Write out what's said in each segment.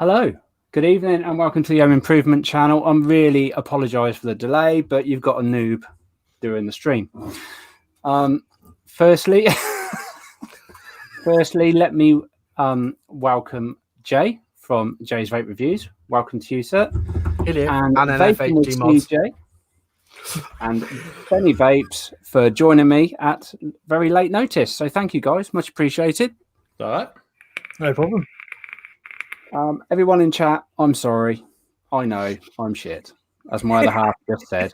Hello, good evening, and welcome to the Home Improvement channel. I'm really apologise for the delay, but you've got a noob doing the stream. Firstly, let me welcome Jay from Jays Vape Reviews. Welcome to you, sir. Hello. And Vaping with CJ and Benny Vapes for joining me at very late notice. So thank you, guys. Much appreciated. All right. No problem. Everyone in chat, I'm sorry. I know I'm shit, as my other half just said.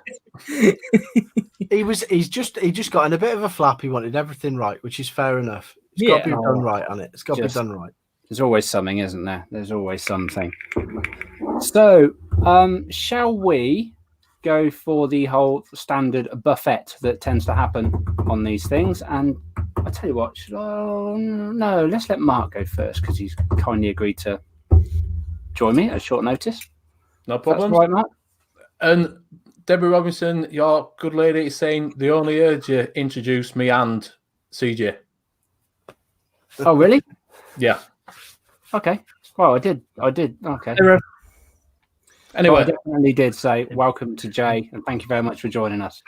He's just got in a bit of a flap. He wanted everything right, which is fair enough. It's got to be done right on it. It's got to be done right. There's always something, isn't there? There's always something. So, shall we go for the whole standard buffet that tends to happen on these things? And I tell you what, no, let's let Mark go first because he's kindly agreed to join me at short notice. No problem. That's right, Mark. And Debbie Robinson, your good lady, is saying they only heard you introduce me and CJ. Oh, really? Yeah. Okay. Well, I did. Okay. Anyway, I definitely did say welcome to Jay, and thank you very much for joining us.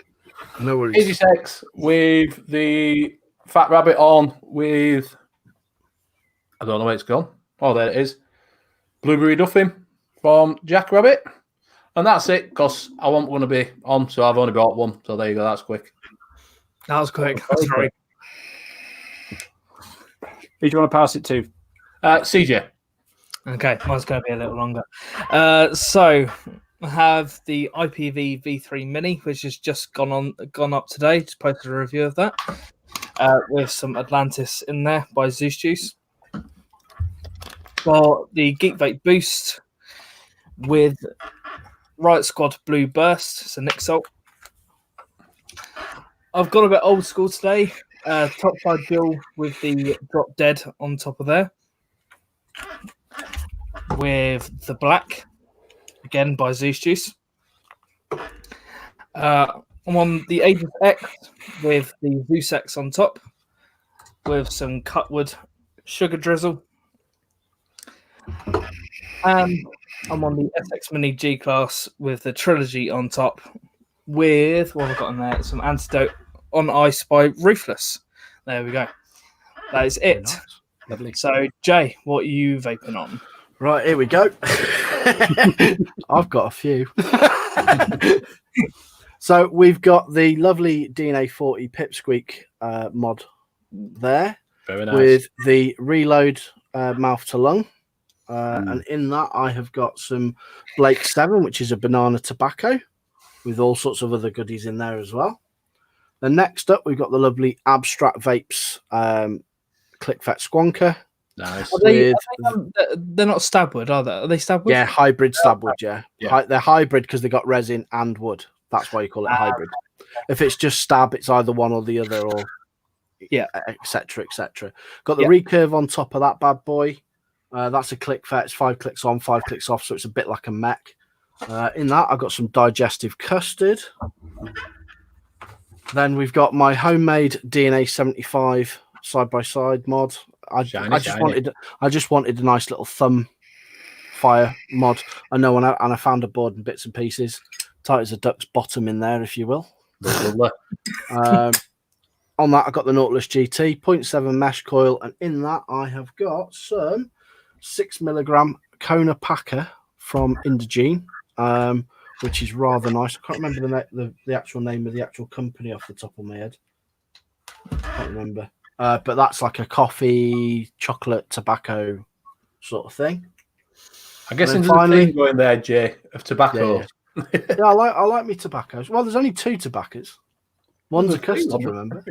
No worries. Easy Sex with the Fat Rabbit on with, I don't know where it's gone. Oh, there it is. Blueberry Duffin from Jack Rabbit. And that's it, because I wasn't going to be on, so I've only bought one. So there you go, that's quick. That was quick. That's right. Who do you want to pass it to? CJ. Okay, mine's going to be a little longer. So I have the IPV V3 Mini, which has just gone up today. Just posted a review of that with some Atlantis in there by Zeus Juice. For the Geek Vape Boost with Riot Squad Blue Burst, it's a Nick Salt. I've got a bit old school today. Top side dual with the Drop Dead on top of there. With the black, again by Zeus Juice. I'm on the Aegis X with the Zeus X on top, with some Cutwood sugar drizzle. And I'm on the SX Mini G Class with the Trilogy on top, with what have I got in there? Some Antidote on Ice by Ruthless. There we go. That is it. Nice. Lovely. So, Jay, what are you vaping on? Right, here we go. I've got a few. So we've got the lovely DNA 40 Pipsqueak mod there. Very nice. With the Reload mouth to lung. And in that, I have got some Blake 7, which is a banana tobacco, with all sorts of other goodies in there as well. Then next up, we've got the lovely Abstract Vapes Clickfet Squonker. Nice. They're not stabwood, are they? Are they stabwood? Yeah, hybrid stabwood, yeah. They're hybrid because they got resin and wood. That's why you call it hybrid. If it's just stab, it's either one or the other, or etc. Got the recurve on top of that bad boy. That's a Clickfet. It's 5 clicks on, 5 clicks off, so it's a bit like a mech. In that, I've got some digestive custard. Then we've got my homemade DNA 75 side-by-side mod. I just wanted a nice little thumb fire mod. I know, and I found a board and bits and pieces, tight as a duck's bottom in there, if you will. On that, I got the Nautilus GT 0.7 mesh coil, and in that, I have got some 6 milligram Kona Packer from Indogene, which is rather nice. I can't remember the actual name of the actual company off the top of my head. I can't remember. But that's like a coffee, chocolate, tobacco sort of thing. I guess into the thing going there, Jay, of tobacco. Yeah, I like me tobaccos. Well, there's only 2 tobaccos. One's a custard, remember?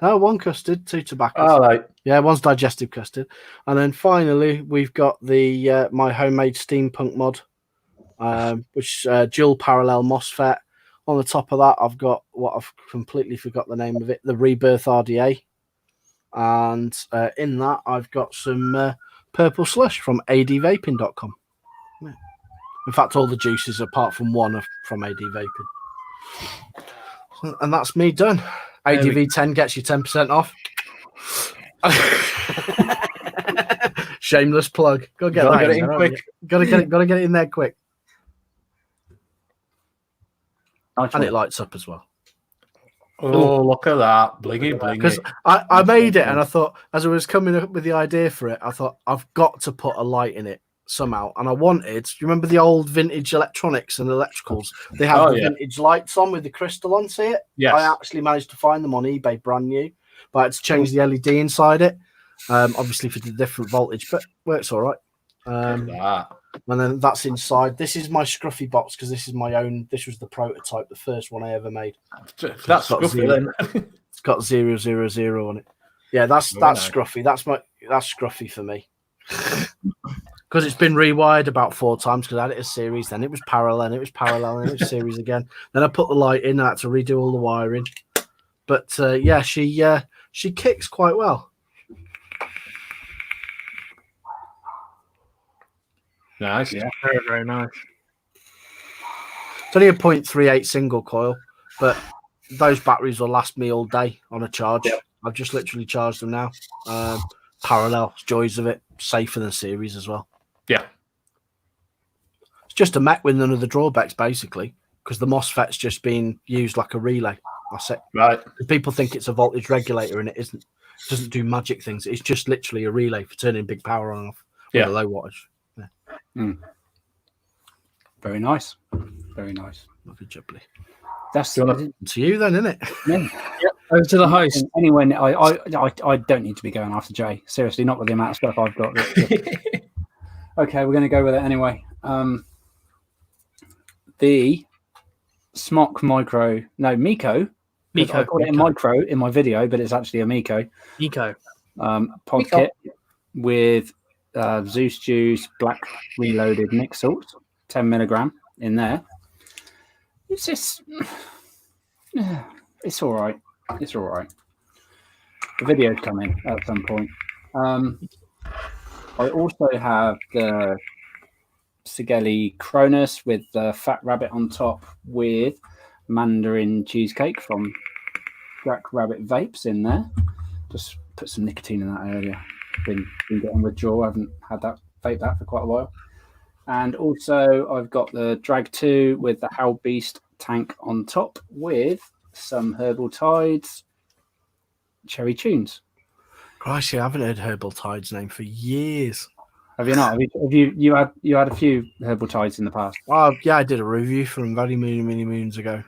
No, 1 custard, 2 tobaccos. All right. Yeah, one's digestive custard. And then finally, we've got the my homemade steampunk mod, which dual parallel MOSFET. On the top of that, I've got what I've completely forgot the name of it, the Rebirth RDA. And in that, I've got some purple slush from advaping.com. Yeah. In fact, all the juices, apart from one, are from AD Vaping. And that's me done. ADV10 gets you 10% off. Shameless plug. Go get that. Get it in quick. Gotta get it in there quick. Nice And one. it lights up as well. Oh, look at that. Blingy, Because blingy. I made it and I thought, as I was coming up with the idea for it, I thought, I've got to put a light in it somehow. And I wanted, do you remember the old vintage electronics and electricals? They have the vintage lights on with the crystal on, see it? Yes. I actually managed to find them on eBay brand new, but I had to change the LED inside it, obviously for the different voltage, but works all right. Look at that. And then that's inside. This is my scruffy box because this is my own. This was the prototype, the first one I ever made. That's scruffy then. It's got 000 on it. Yeah, that's nice. scruffy. That's scruffy for me. Because it's been rewired about 4 times because I had it as series, then it was parallel, and it was parallel, and it was series again. Then I put the light in, and I had to redo all the wiring. But yeah, she kicks quite well. Nice. Yeah. Very, very nice. It's only a 0.38 single coil, but those batteries will last me all day on a charge. Yep. I've just literally charged them now. Parallel, joys of it, safer than series as well. Yeah. It's just a mech with none of the drawbacks, basically, because the MOSFET's just being used like a relay. That's it. Right. People think it's a voltage regulator, and it isn't. It doesn't do magic things. It's just literally a relay for turning big power on and off with a low wattage. Yeah. Mm. Very nice. Very nice. Lovely jubbly. That's to you then, isn't it? Yeah. Over to the host. Anyway, I don't need to be going after Jay. Seriously, not with the amount of stuff I've got. Okay, we're going to go with it anyway. The Smok Micro, no, Miko. I called it a Micro in my video, but it's actually a Miko. Pod kit with Zeus Juice, black reloaded mix salt, 10 milligram in there. It's just, it's all right. It's all right. The video's coming at some point. I also have the Sigeli Cronus with the Fat Rabbit on top with Mandarin cheesecake from Jack Rabbit Vapes in there. Just put some nicotine in that earlier. Been getting withdrawal. I haven't had that vape that for quite a while. And also I've got the Drag 2 with the L.B.V.S tank on top with some Herbal Tides Cherry Tunes. Christ, I haven't heard Herbal Tides name for years. Have you not? Have you had a few Herbal Tides in the past? Yeah, I did a review for them many moons ago.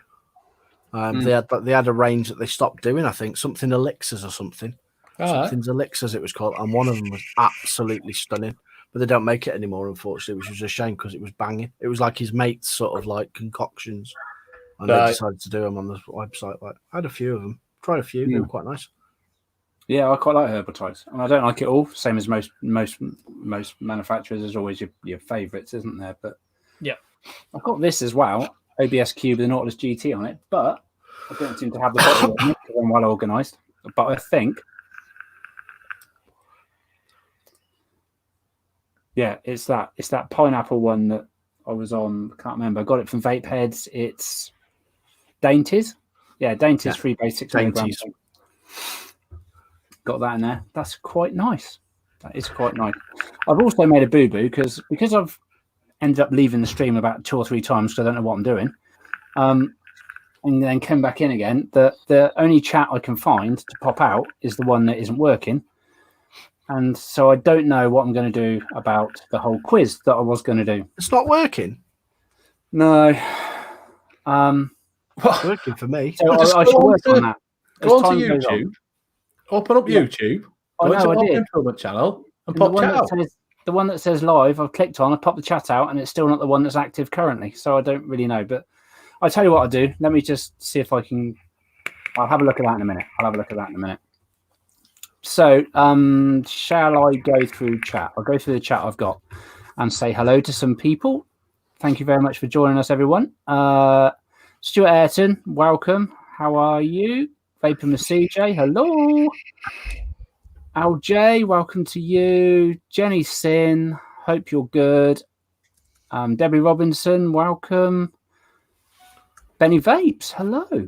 They had a range that they stopped doing. I think something elixirs or something. Something's elixirs it was called, and one of them was absolutely stunning. But they don't make it anymore, unfortunately, which was a shame because it was banging. It was like his mate's sort of like concoctions, and they decided to do them on the website. Like, I had a few of them, tried a few, they were quite nice. Yeah, I quite like Herbal Tides, and I don't like it all. Same as most manufacturers. There's always your favourites, isn't there? But yeah, I've got this as well, OBS Cube with the Nautilus GT on it, but I don't seem to have the bottle on it because I'm well organised. But I think, yeah, it's that pineapple one that I was on. I can't remember. I got it from Vape Heads. It's Dainties. Yeah, Dainties 3 base 6 milligrams. Got that in there. That's quite nice. That is quite nice. I've also made a boo-boo because I've ended up leaving the stream about 2 or 3 times because I don't know what I'm doing. And then came back in again. The only chat I can find to pop out is the one that isn't working. And so I don't know what I'm going to do about the whole quiz that I was going to do. It's not working? No. It's working for me. So I should work on that. Go on to YouTube. Open up YouTube. Go into our improvement channel and pop chat out. The one that says live, I've clicked on, I popped the chat out, and it's still not the one that's active currently. So I don't really know. But I'll tell you what I'll do. Let me just see if I can. I'll have a look at that in a minute. So, shall I go through chat? I'll go through the chat I've got and say hello to some people. Thank you very much for joining us, everyone. Stuart Ayrton, welcome. How are you? Vapor CJ, hello. Al J, welcome to you. Jenny Sin, hope you're good. Debbie Robinson, welcome. Benny Vapes, hello.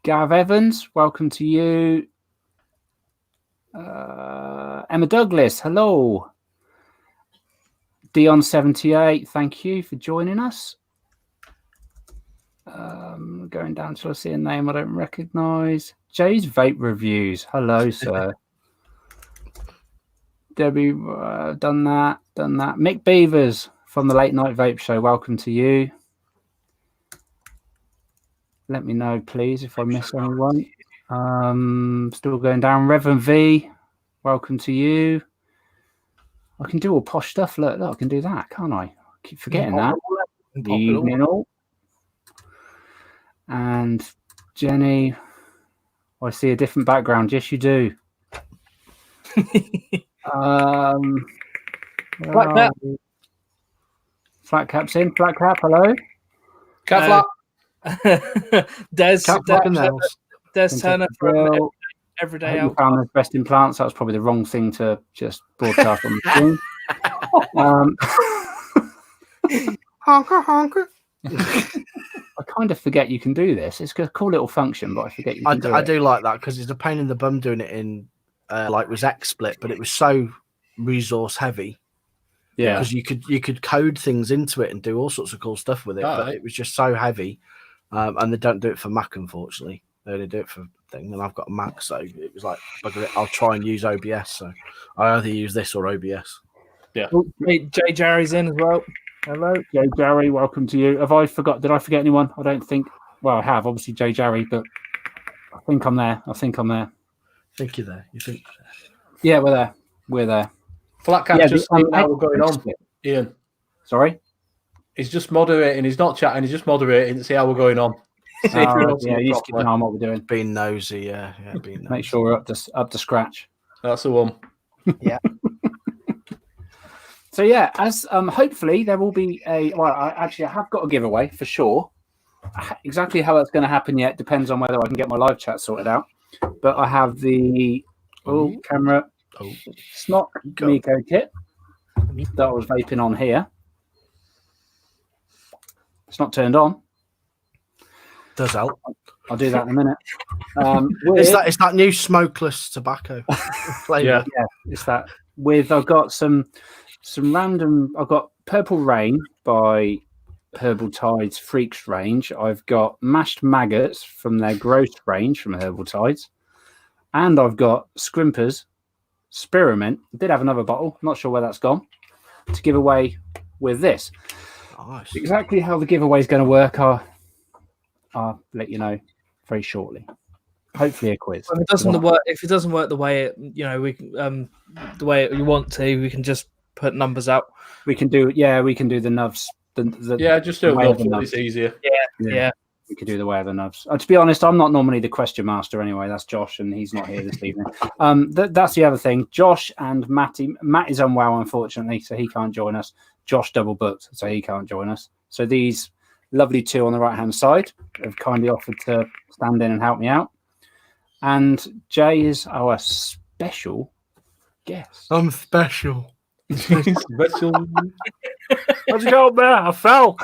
Gav Evans, welcome to you. Emma Douglas, hello. Dion78, thank you for joining us. Going down till I see a name I don't recognise. Jays Vape Reviews. Hello, sir. Debbie, done that. Mick Beavers from the Late Night Vape Show. Welcome to you. Let me know, please, if I miss anyone. Still going down. Reverend V, welcome to you. I can do all posh stuff. Look, I can do that, can't I? Keep forgetting that. Evening all. And Jenny, I see a different background. Yes, you do. Flat cap. Flat cap's in. Flat cap, hello. Cat flat. Des Turner from Everyday You Out. found the best implants. That was probably the wrong thing to just broadcast on the screen. Honker, honker. I kind of forget you can do this. It's a cool little function, but I forget you can do I it. do like that because it's a pain in the bum doing it in like was XSplit, but it was so resource heavy. Yeah. Because you could code things into it and do all sorts of cool stuff with it, but it was just so heavy. And they don't do it for Mac, unfortunately. They only do it for thing. And I've got a Mac, so it was like, bugger it, I'll try and use OBS. So I either use this or OBS. Yeah. Oh, Jay Jarry's in as well. Hello, Jay Jarry. Welcome to you. Did I forget anyone? I don't think. Well, I have obviously Jay Jarry, but I think I'm there. Think you're there. You think? Yeah, we're there. Flat Cap's just seeing how we're going on, Ian. Sorry? He's just moderating. He's not chatting. He's just moderating to see how we're going on. Yeah, he's keeping an eye on what we're doing. Being nosy, yeah. Being nosy. Make sure we're up to scratch. That's the one. Yeah. So yeah, as hopefully there will be a. Well, I have got a giveaway for sure. Exactly how that's going to happen yet depends on whether I can get my live chat sorted out. But I have the camera Snock Miko kit that I was vaping on here. It's not turned on. Does help. I'll do that in a minute. It's that new smokeless tobacco flavor. Yeah, it's that. I've got some random. I've got Purple Rain by Herbal Tides Freaks range. I've got Mashed Maggots from their Gross range from Herbal Tides, and I've got Scrimpers Spearmint. I did have another bottle. Not sure where that's gone. To give away with this. Nice. Exactly how the giveaway is going to work, I'll let you know very shortly. Hopefully, a quiz. If it doesn't work the way we can, the way you want to, we can just put numbers out. We can do the nubs. Just do it. It's easier. Yeah. We could do the way of the nubs. To be honest, I'm not normally the question master anyway. That's Josh, and he's not here this evening. That's the other thing. Josh and Matty. Matt is unwell, unfortunately, so he can't join us. Josh double booked, so he can't join us. So these lovely two on the right-hand side have kindly offered to stand in and help me out. And Jay is our special guest. I'm special. Special. How'd you go up there? I fell.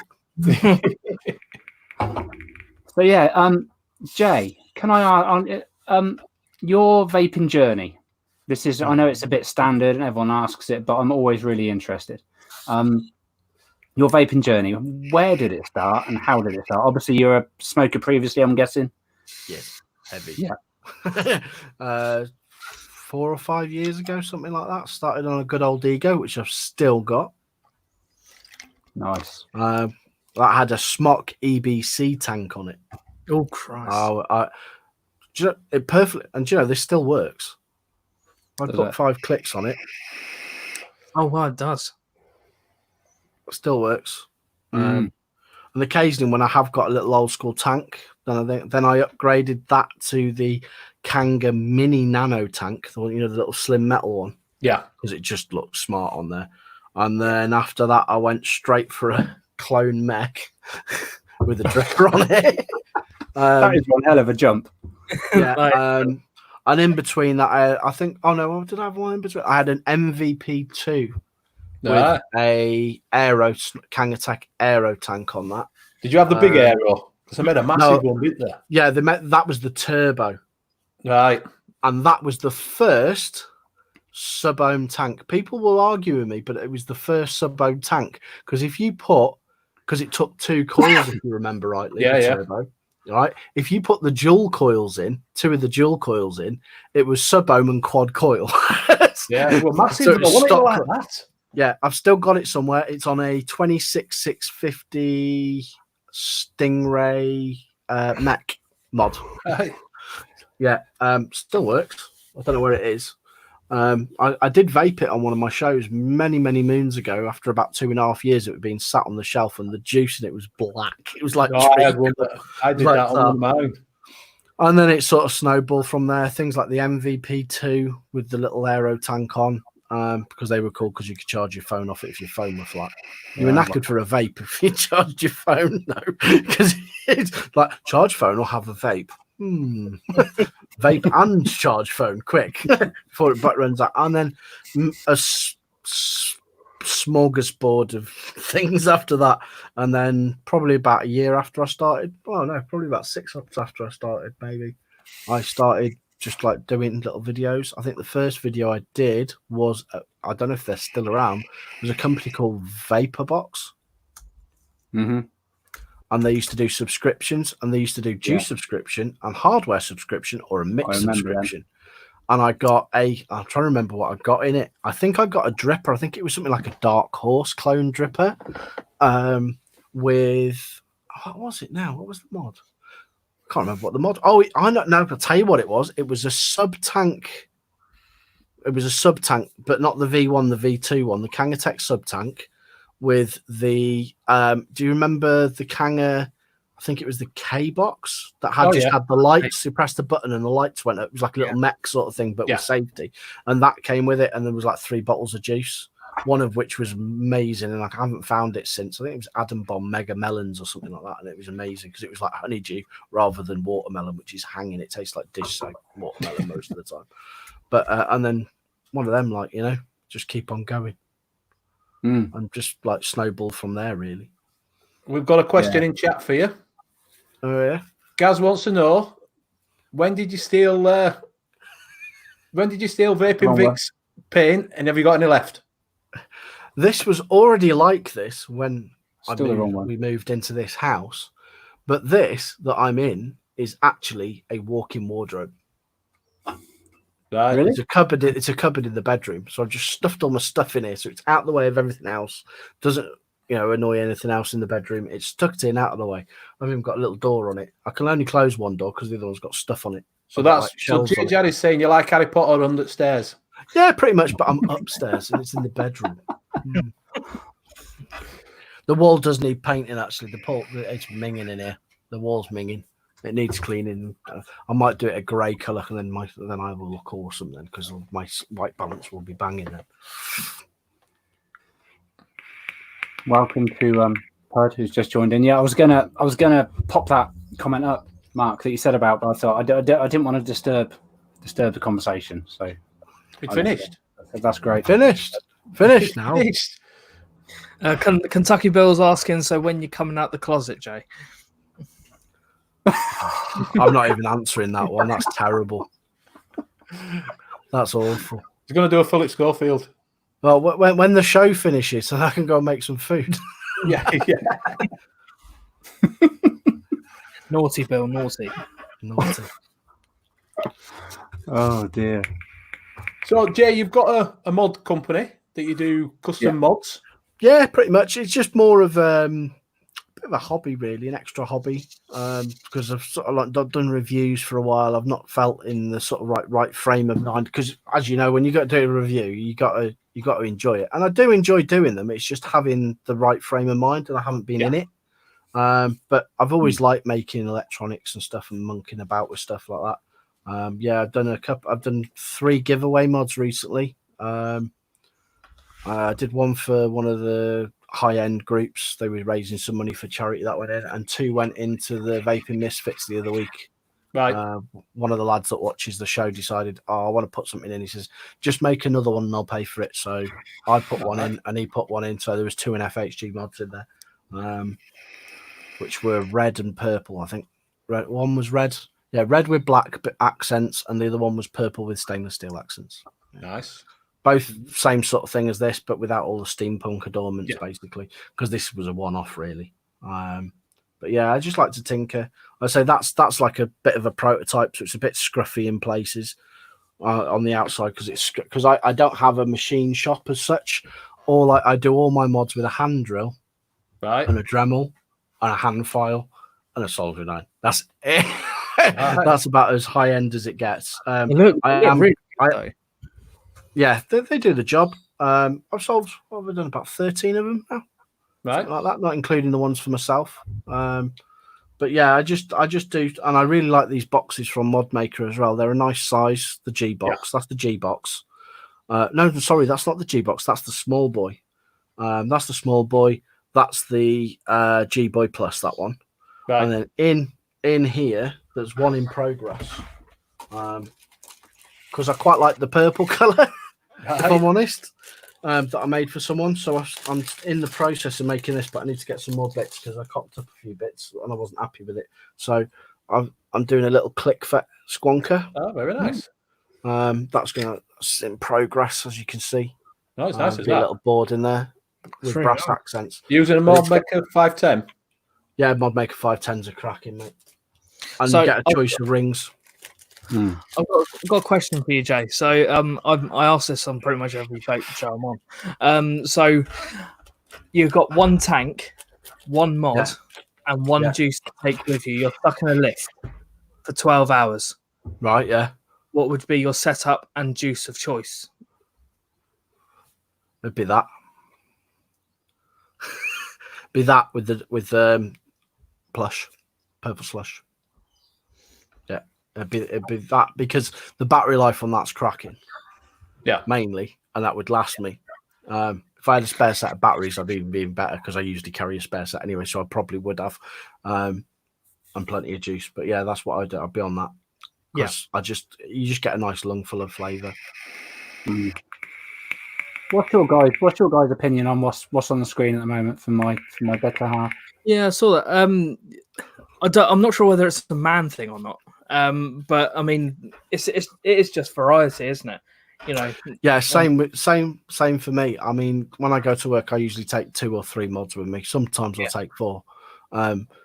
So yeah, Jay, can I on your vaping journey? This is, I know it's a bit standard and everyone asks it, but I'm always really interested. Your vaping journey, where did it start and how did it start? Obviously, you're a smoker previously, I'm guessing. Yes, heavy. Yeah. 4 or 5 years ago, something like that. Started on a good old Ego, which I've still got. Nice. That had a Smock EBC tank on it. Oh Christ! It perfectly, and this still works. I Does put it? 5 clicks on it. Oh wow, it does. It still works. And occasionally, when I have got a little old school tank, then I upgraded that to the Kanga Mini Nano tank, the little slim metal one. Yeah, because it just looked smart on there. And then after that, I went straight for a clone mech with a dripper on it. That is one hell of a jump. Yeah. And in between that, I think. Oh no, did I have one in between? I had an MVP2 with a Kang Attack Aero tank on that. Did you have the big aero? Because I made a massive one, didn't there? Yeah, that was the turbo. Right. And that was the first sub-ohm tank. People will argue with me, but it was the first sub-ohm tank because because it took 2 coils, if you remember rightly, Yeah, the yeah. turbo. Right, if you put the dual coils in, 2 of the dual coils in, it was sub-ohm and quad coil. Yeah, well, massive. So it was Wasn't it stock- like that? Yeah, I've still got it somewhere. It's on a 26650 Stingray mech mod. Right. Yeah, still works. I don't know where it is. I did vape it on one of my shows many moons ago. After about 2.5 years, it had been sat on the shelf, and the juice in it was black. It was like No, I had tree one colour. I did Like that on mine. And then it sort of snowballed from there. Things like the MVP2 with the little aero tank on, because they were cool because you could charge your phone off it if your phone were flat. You were knackered for a vape if you charged your phone, though, because it's like charge phone or have a vape. Vape and charge phone quick before it runs out. And then a smorgasbord of things after that. And then probably about a year after I started, probably about 6 months after I started, maybe, I started just like doing little videos. I think the first video I did was, I don't know if they're still around, it was a company called Vaporbox. Mm-hmm. And they used to do subscriptions, and they used to do juice subscription and hardware subscription or a mix subscription. And I got I'm trying to remember what I got in it. I think I got a dripper. I think it was something like a Dark Horse clone dripper. With what was it now? What was the mod? I can't remember what the mod. Oh, I know. No, I'll tell you what it was. It was a sub tank. It was a sub tank, but not the V1, the V2 one, the Kangatech sub tank. With the do you remember the Kanga? I think it was the K box that had had the lights. You pressed the button and the lights went up. It was like a little mech sort of thing, but with safety. And that came with it. And there was like 3 bottles of juice, one of which was amazing. And I haven't found it since. I think it was Adam Bomb Mega Melons or something like that. And it was amazing because it was like honeydew rather than watermelon, which is hanging. It tastes like dish soap watermelon most of the time. But and then one of them, like, just keep on going. And just like snowball from there, really. We've got a question in chat for you. Oh yeah. Gaz wants to know, when did you steal Vaping Vic's paint, and have you got any left? This was already like this when we moved into this house, but this that I'm in is actually a walk-in wardrobe. Right. Really? It's a cupboard in the bedroom. So I've just stuffed all my stuff in here, so it's out of the way of everything else. Doesn't annoy anything else in the bedroom. It's tucked in out of the way. I've even got a little door on it. I can only close one door because the other one's got stuff on it. So Jay Jaddy's saying you like Harry Potter under the stairs. Yeah, pretty much. But I'm upstairs and it's in the bedroom. The wall does need painting. Actually, it's minging in here. The wall's minging. It needs cleaning. I might do it a grey colour, and then I will look awesome then because my white balance will be banging then. Welcome to Pud, who's just joined in. Yeah, I was gonna pop that comment up, Mark, that you said about, but I thought I didn't want to disturb the conversation. So it's finished. That's great. Finished now. Finished. Kentucky Bill's asking, so when you're coming out the closet, Jay? I'm not even answering that one. That's terrible. That's awful. He's going to do a full at Schofield. Well, when the show finishes, so I can go and make some food. Yeah. Naughty Bill, naughty. Oh dear. So Jay, you've got a mod company that you do custom mods. Yeah, pretty much. It's just more of a bit of a hobby, really, an extra hobby. Because I've sort of like done reviews for a while. I've not felt in the sort of right frame of mind. Because as you know, when you got to do a review, you got to enjoy it, and I do enjoy doing them. It's just having the right frame of mind, and I haven't been in it. But I've always liked making electronics and stuff and monkeying about with stuff like that. I've done I've done 3 giveaway mods recently. I did one for one of the high-end groups. They were raising some money for charity that went in, and 2 went into the Vaping Misfits the other week. Right. One of the lads that watches the show decided, I want to put something in. He says, just make another one and I'll pay for it. So I put one in and he put one in. So there was 2 FHG mods in there, which were red and purple, I think. One was red. Yeah, red with black accents, and the other one was purple with stainless steel accents. Nice. both same sort of thing as this, but without all the steampunk adornments, Yeah. basically, because this was a one-off, really. But yeah, I just like to tinker. I say that's like a bit of a prototype, so it's a bit scruffy in places on the outside because I don't have a machine shop as such. I do all my mods with a hand drill, Right. and a Dremel, and a hand file, and a soldering iron. That's it. Right. That's about as high end as it gets. They look really good, though. Yeah, they do the job. I've sold, what have I done, about 13 of them now? Right. Something like that, not including the ones for myself. But yeah, I just do, and I really like these boxes from Mod Maker as well. They're a nice size. The G box, that's the G box. No, sorry, that's not the G box. That's the small boy. That's the small boy. That's the G Boy Plus. That one. Right. And then in here, there's one in progress. Because I quite like the purple color, if I'm honest. That I made for someone, so I'm in the process of making this, but I need to get some more bits because I cocked up a few bits and I wasn't happy with it. So I'm doing a little click for squonker. Oh, very nice. That's in progress, as you can see. No, it's nice. Is Be a that little board in there with really brass nice. accents. using a Mod Maker 510? Yeah, Mod Maker 510s are cracking, mate. And So you get a choice of rings. I've got a question for you, Jay. So I ask this on pretty much every vape show I'm on. So you've got one tank, one mod, and one juice to take with you. You're stuck in a lift for 12 hours. Right, yeah. What would be your setup and juice of choice? It'd be that. Be that with plush, purple slush. Yeah, it'd be that because the battery life on that's cracking. Yeah, mainly, and that would last me. If I had a spare set of batteries, I'd even be even better because I usually carry a spare set anyway, so I probably would have, and plenty of juice. But yeah, that's what I'd do. I'd be on that. Yeah, You just get a nice lungful of flavour. What's your guys' opinion on what's on the screen at the moment for my better half? Yeah, I saw that. I'm not sure whether it's a man thing or not. But I mean, it is just variety, isn't it? You know. Yeah, same for me. I mean, when I go to work, I usually take 2 or 3 mods with me. Sometimes I'll take 4,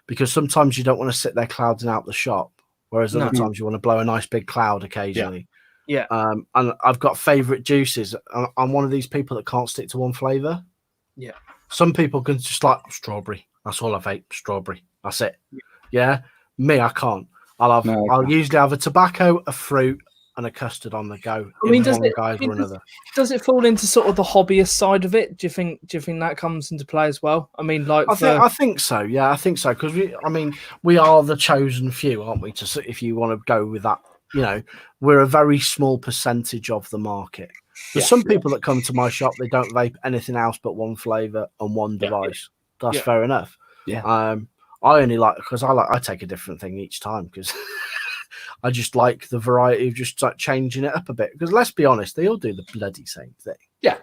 because sometimes you don't want to sit there clouding out the shop, whereas other times you want to blow a nice big cloud occasionally. Yeah. And I've got favourite juices. I'm one of these people that can't stick to one flavour. Yeah. Some people can just like strawberry. That's all I vape. Strawberry. That's it. Yeah. Me, I can't. I'll usually have a tobacco, a fruit, and a custard on the go. I mean, does it fall into sort of the hobbyist side of it? Do you think that comes into play as well? I mean, like I think so. Yeah, I think so because we are the chosen few, aren't we? If you want to go with that, we're a very small percentage of the market. There's some people that come to my shop, they don't vape anything else but one flavour and one device. That's fair enough. Yeah. I only like because I take a different thing each time because I just like the variety of just like changing it up a bit. Because let's be honest, they all do the bloody same thing. Yeah,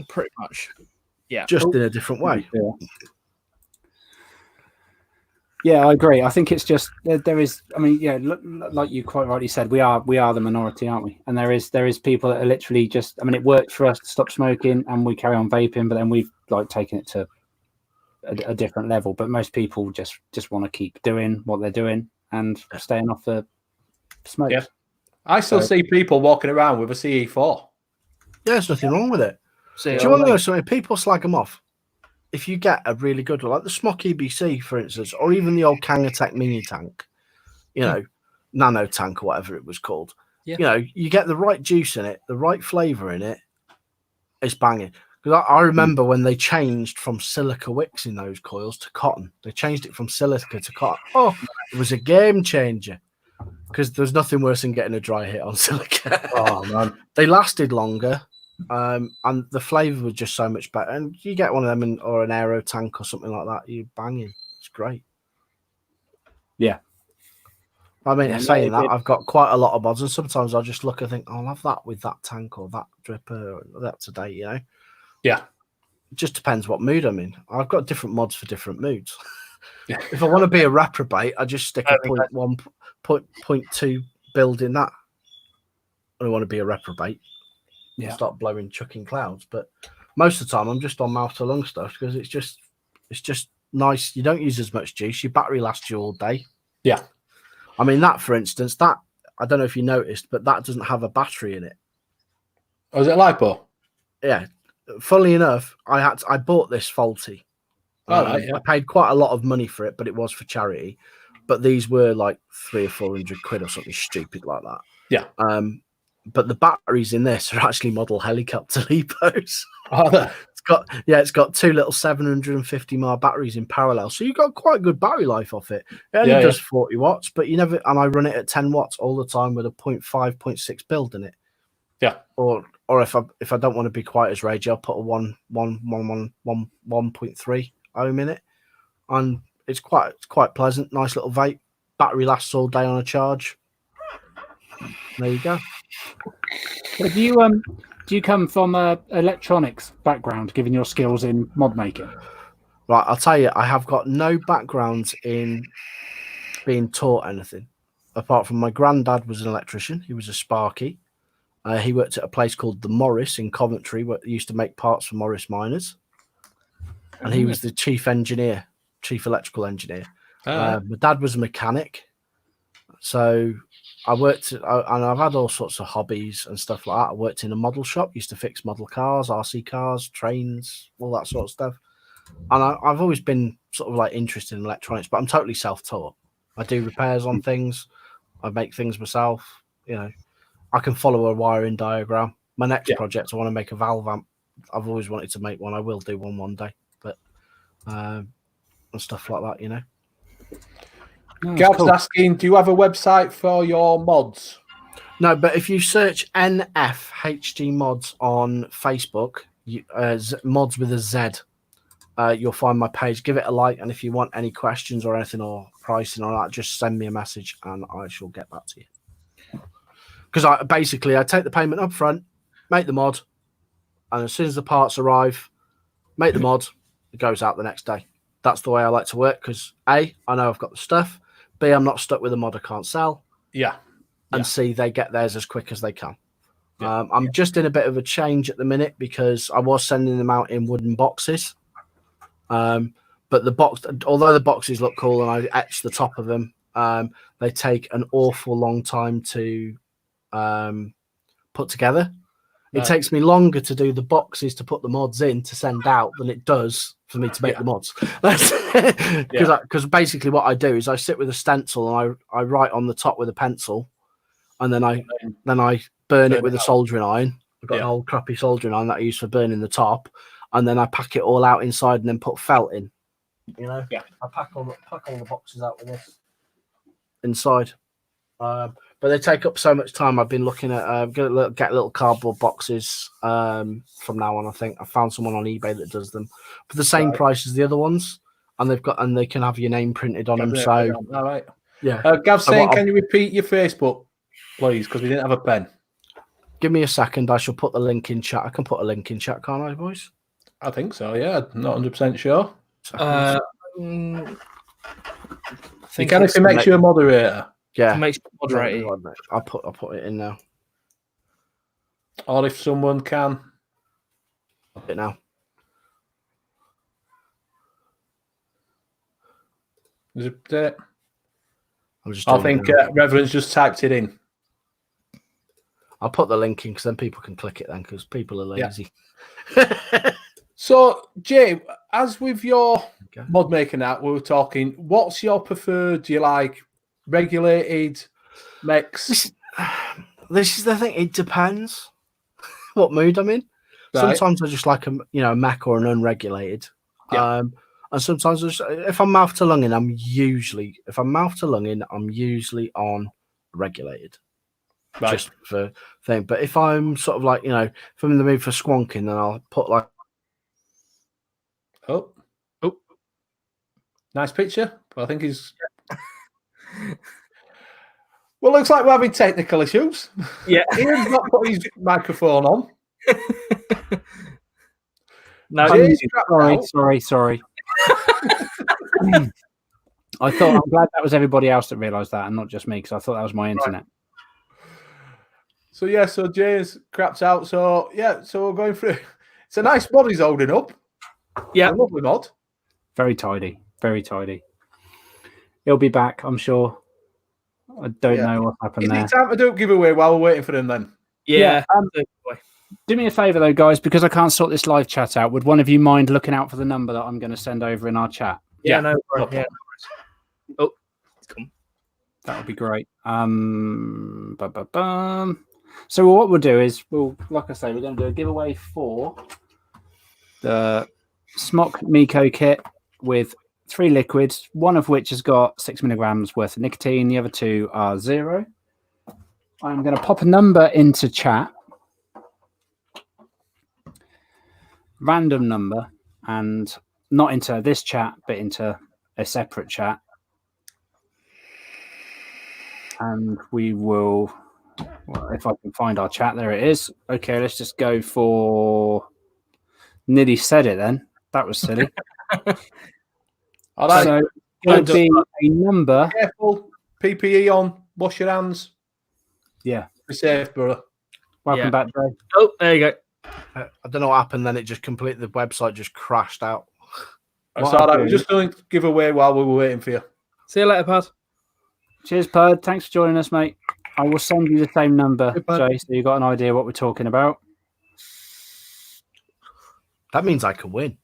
pretty much. Yeah, just in a different way. Yeah, I agree. I think it's just there is. I mean, like you quite rightly said, we are the minority, aren't we? And there is people that are literally just. I mean, it worked for us to stop smoking, and we carry on vaping, but then we've like taken it to a different level. But most people just want to keep doing what they're doing and staying off the smoke. Yeah, I still see people walking around with a CE4. Yeah, there's nothing wrong with it. Do you want to know something? People slag them off. If you get a really good one, like the Smock EBC, for instance, or even the old Kangatech mini tank, nano tank or whatever it was called, you get the right juice in it, the right flavour in it, it's banging. Because I remember when they changed from silica wicks in those coils to cotton. They changed it from silica to cotton. Oh, it was a game changer. Because there's nothing worse than getting a dry hit on silica. Oh, man. They lasted longer. And the flavour was just so much better. And you get one of them or an aero tank or something like that, you're banging. It's great. Yeah. I mean, saying that, I've got quite a lot of mods, and sometimes I'll just look and think, I'll have that with that tank or that dripper or that today, Yeah. It just depends what mood I'm in. I've got different mods for different moods. If I want to be a reprobate, I just stick a 0.1, 0.2 build in that. I don't want to be a reprobate. and start blowing, chucking clouds. But most of the time, I'm just on mouth to lung stuff because it's just nice. You don't use as much juice. Your battery lasts you all day. Yeah. I mean, that, for instance, that I don't know if you noticed, but that doesn't have a battery in it. Oh, is it LiPo? Yeah. Funnily enough, I bought this faulty. I paid quite a lot of money for it, but it was for charity. But these were like £300 or £400 or something stupid like that. Yeah. But the batteries in this are actually model helicopter LiPos. Are they? It's got two little 750 mAh batteries in parallel, so you've got quite good battery life off it. It only does 40 watts, but you never. And I run it at 10 watts all the time with a 0.5, 0.6 build in it. Yeah. Or if I don't want to be quite as ragey, I'll put a 1.3 ohm in it, and it's quite pleasant. Nice little vape. Battery lasts all day on a charge. There you go. Do you come from a electronics background, given your skills in mod making? Right, I'll tell you, I have got no background in being taught anything, apart from my granddad was an electrician. He was a Sparky. He worked at a place called the Morris in Coventry, where they used to make parts for Morris miners. And he was the chief electrical engineer. My dad was a mechanic. So I worked, and I've had all sorts of hobbies and stuff like that. I worked in a model shop, used to fix model cars, RC cars, trains, all that sort of stuff. And I've always been sort of like interested in electronics, but I'm totally self-taught. I do repairs on things. I make things myself. You know, I can follow a wiring diagram. My next project, I want to make a valve amp. I've always wanted to make one. I will do one day, but and stuff like that, you know. Gav's asking, do you have a website for your mods? No, but if you search NFHD mods on Facebook, mods with a Z, you'll find my page. Give it a like, and if you want any questions or anything or pricing or that, just send me a message and I shall get back to you. Because I take the payment up front, make the mod, and as soon as the parts arrive, make the mod, it goes out the next day. That's the way I like to work because A, I know I've got the stuff. B, I'm not stuck with a mod I can't sell. Yeah. And C, they get theirs as quick as they can. I'm just in a bit of a change at the minute because I was sending them out in wooden boxes. But the box, although the boxes look cool and I etch the top of them, they take an awful long time to put together. It takes me longer to do the boxes to put the mods in to send out than it does for me to make the mods. Because basically what I do is I sit with a stencil and I write on the top with a pencil, and then I burn it with a soldering iron. I've got an old crappy soldering iron that I use for burning the top, and then I pack it all out inside and then put felt in. You know, I pack all the boxes out with this inside. But they take up so much time. I've been looking at get little cardboard boxes from now on. I think I found someone on eBay that does them for the same price as the other ones, and they can have your name printed on them. So all right, So Gav's saying, can you repeat your Facebook, please? Because we didn't have a pen. Give me a second. I shall put the link in chat. I can put a link in chat, can't I, boys? I think so. Yeah, not 100% sure. I You think can if it makes you a moderator. Yeah, makes moderator. I'll put it in now. Or if someone can. Put it now. Is it? I think Reverend's just typed it in. I'll put the link in because then people can click it then because people are lazy. So, Jay, as with your mod making app, we were talking, what's your preferred? Do you like regulated, mix? This is the thing. It depends what mood I'm in. Right. Sometimes I just like a mech or an unregulated. And sometimes if I'm mouth to lung in, I'm usually on regulated. Right. Just for thing. But if I'm sort of like, if I'm in the mood for squonking, then I'll put like Oh. Nice picture. But I think he's well, looks like we're having technical issues. Yeah. Ian's not put his microphone on. No, Sorry. I'm glad that was everybody else that realised that and not just me because I thought that was my internet. So yeah, so Jay's crapped out. So yeah, so we're going through. It's a nice mod he's holding up. Yeah. A lovely mod. Very tidy. Very tidy. He'll be back, I'm sure. I don't know what happened Is there. it time to do a giveaway while we're waiting for him then? Yeah. Do me a favour though, guys, because I can't sort this live chat out. Would one of you mind looking out for the number that I'm going to send over in our chat? Yeah, no worries. Yeah. Oh, it's come. That would be great. So what we'll do is like I say, we're going to do a giveaway for the Smock Miko kit with 3 liquids, one of which has got 6 milligrams worth of nicotine. The other 2 are 0. I'm going to pop a number into chat, random number, and not into this chat, but into a separate chat. And we will, well, if I can find our chat, there it is. Okay, let's just go for. Nearly said it then. That was silly. All right. So it would be a number. Be careful. PPE on. Wash your hands. Yeah. Be safe, brother. Welcome back, Joe. Oh, there you go. I don't know what happened then. It just completely, the website just crashed out. That's all right. We're just doing a giveaway while we were waiting for you. See you later, Pad. Cheers, Pud. Thanks for joining us, mate. I will send you the same number, Jay, so you've got an idea what we're talking about. That means I can win.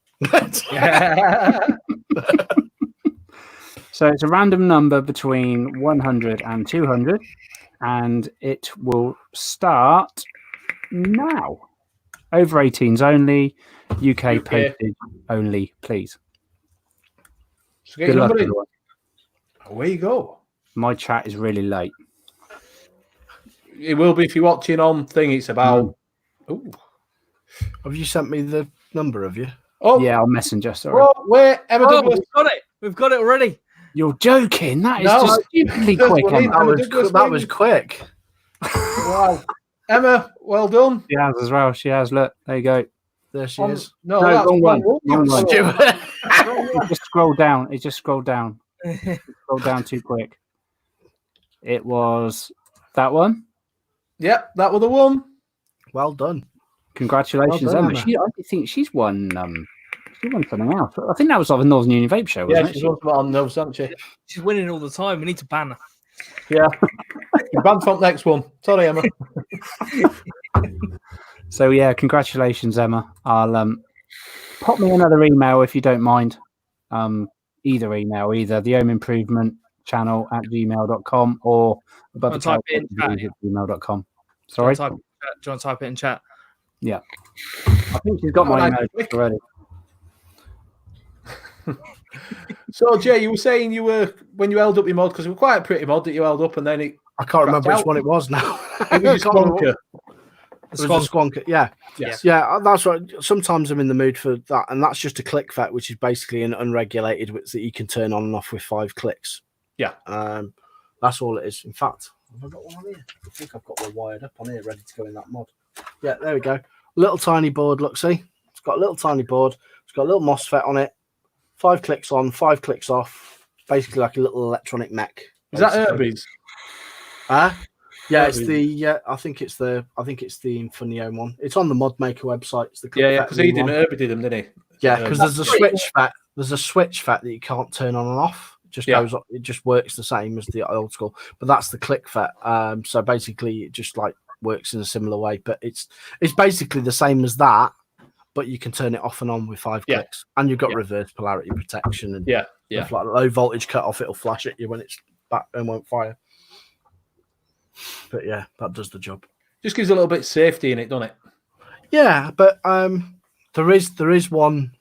So it's a random number between 100 and 200, and it will start now. Over 18s only, UK postage only, please. So get Good your luck, number in. everyone. Away you go. My chat is really late. It will be if you're watching on thing. It's about. Ooh. Have you sent me the number, have you? Oh, Yeah, I'll messenger. Sorry. oh, wait, Emma Oh, Douglas. we've got it. We've got it already. You're joking. That is No, just stupidly that's quick. what I mean. Emma. That was quick. Wow. Emma, well done. She has as well. She has. Look, there you go. There she is. No, No, that's wrong one. wrong Wrong one. Stupid. It just scrolled down. It just scrolled down. Scrolled down too quick. It was that one. Yep, that was the one. Well done. Congratulations, Well done, Emma. Emma. I think she's won. She won something else. I think that was like a Northern Union Vape show, wasn't Yeah, it? she's also on those, hasn't she? She's winning all the time. We need to ban her. Yeah. You're banned from next one. Sorry, Emma. So yeah, congratulations, Emma. I'll pop me another email if you don't mind. Either email, either the Home Improvement Channel at gmail.com or above the type it in chat, at gmail.com. Do Sorry, you want to type it in chat? yeah. I think she's got my email already. So, Jay, you were saying you were when you held up your mod because it was quite a pretty mod that you held up, and then it. I can't remember out. which one it was now. It was a squonker. It was a squonker. Yeah. Yes. Yeah, that's right. Sometimes I'm in the mood for that, and that's just a click vet, which is basically an unregulated which that you can turn on and off with 5 clicks. Yeah. That's all it is. In fact, have I got one on here? I think I've got one wired up on here, ready to go in that mod. Yeah, there we go. Little tiny board. Look, see, it's got a little tiny board. It's got a little MOSFET on it. 5 clicks on, 5 clicks off. Basically, like a little electronic mech. Is that L.B.V.S? Yeah, it's the. I think it's the Infineon one. It's on the Mod Maker website. It's the Yeah, because he did Herbie did them, didn't he? Yeah, because there's a switch FAT. There's a switch FAT that you can't turn on and off. It just goes. It just works the same as the old school. But that's the click FAT. So basically, it just like works in a similar way. But it's basically the same as that. But you can turn it off and on with 5 clicks, and you've got reverse polarity protection and stuff like low voltage cut off. It'll flash at you when it's back and won't fire. But yeah, that does the job. Just gives a little bit of safety in it, doesn't it? Yeah, but there is one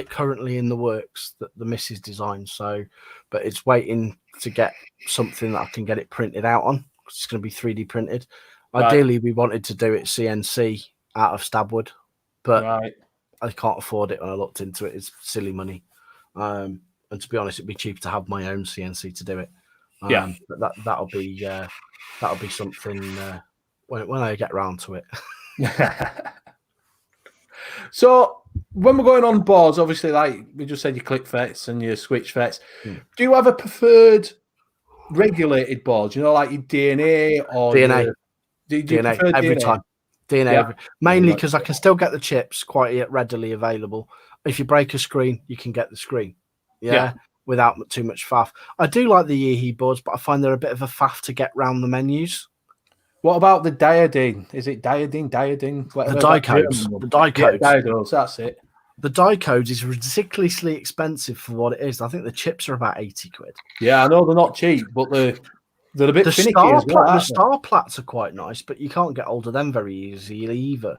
currently in the works that the missus designed. So, but it's waiting to get something that I can get it printed out on. It's going to be 3D printed. Ideally, we wanted to do it CNC out of stabwood, but I can't afford it. When I looked into it, it's silly money. And to be honest, it'd be cheaper to have my own CNC to do it. But that'll be something when I get round to it. So when we're going on boards, obviously, like we just said, your click FETs and your switch FETs. Do you have a preferred regulated board? You know, like your DNA or DNA. Do you DNA prefer every DNA? time. DNA, Yeah. mainly because I can still get the chips quite readily available. If you break a screen, you can get the screen. Yeah. Without too much faff. I do like the Yeehee boards, but I find they're a bit of a faff to get round the menus. What about the diodine? Is it diodine? Whatever. The die codes. The die codes. Yeah, diodes, that's it. The die codes is ridiculously expensive for what it is. I think the chips are about 80 quid. Yeah, I know they're not cheap, but they're a bit finicky as well. The star plats are quite nice, but you can't get hold of them very easily either.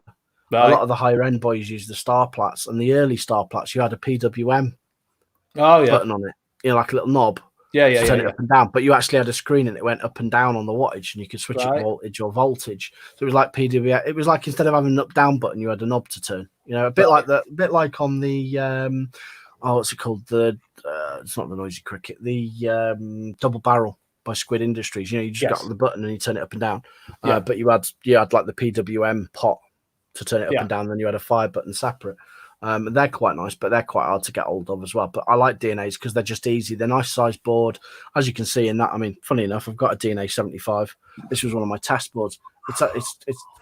Right. A lot of the higher end boys use the star plats, and the early star plats, you had a PWM button on it, like a little knob. To turn it up and down, but you actually had a screen and it went up and down on the wattage, and you could switch it voltage or voltage. So it was like PWM. It was like instead of having an up down button, you had a knob to turn. A bit like on the what's it called? It's not the Noisy Cricket, the double barrel by Squid Industries. You just got the button and you turn it up and down. But you had like the PWM pot to turn it up and down. And then you had a fire button separate. They're quite nice, but they're quite hard to get hold of as well. But I like DNAs because they're just easy. They're nice size board, as you can see in that. I mean, funny enough, I've got a DNA 75. This was one of my test boards.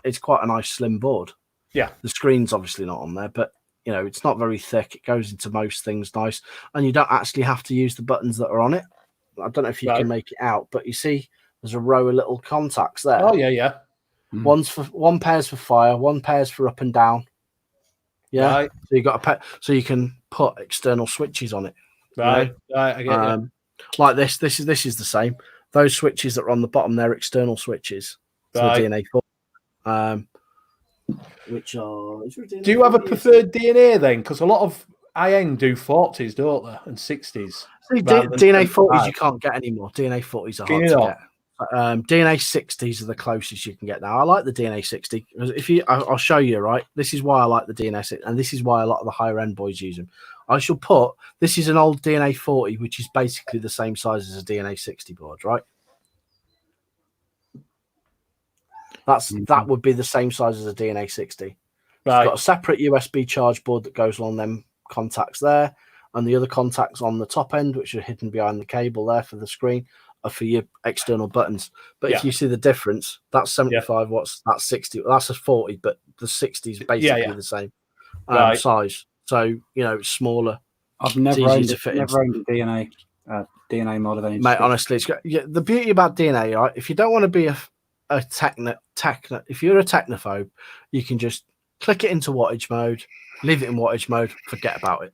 It's quite a nice slim board. Yeah, the screen's obviously not on there, but it's not very thick. It goes into most things nice, and you don't actually have to use the buttons that are on it. I don't know if you can make it out, but you see there's a row of little contacts there. Oh yeah. One pair's for fire, one pair's for up and down. Yeah, right. So you got so you can put external switches on it. Right, I get you. Like this is the same. Those switches that are on the bottom, they're external switches to the DNA 4. Which are? Do you have a preferred DNA then? Because a lot of high-end do 40s, don't they, and 60s. DNA 40s you can't get anymore. DNA 40s are hard to get. DNA 60s are the closest you can get now. I like the DNA 60. I'll show you, right? This is why I like the DNA 60, and this is why a lot of the higher end boys use them. I shall put this is an old DNA 40, which is basically the same size as a DNA 60 board, right? That would be the same size as a DNA 60. Right. It's got a separate USB charge board that goes along them contacts there, and the other contacts on the top end, which are hidden behind the cable there for the screen, for your external buttons. But if you see the difference, that's 75 watts, that's 60, that's a 40, but the 60 is basically the same size. So it's smaller. I've never owned a DNA mod of any. Mate, honestly, the beauty about DNA, right? If you don't want to be a if you're a technophobe, you can just click it into wattage mode, leave it in wattage mode, forget about it.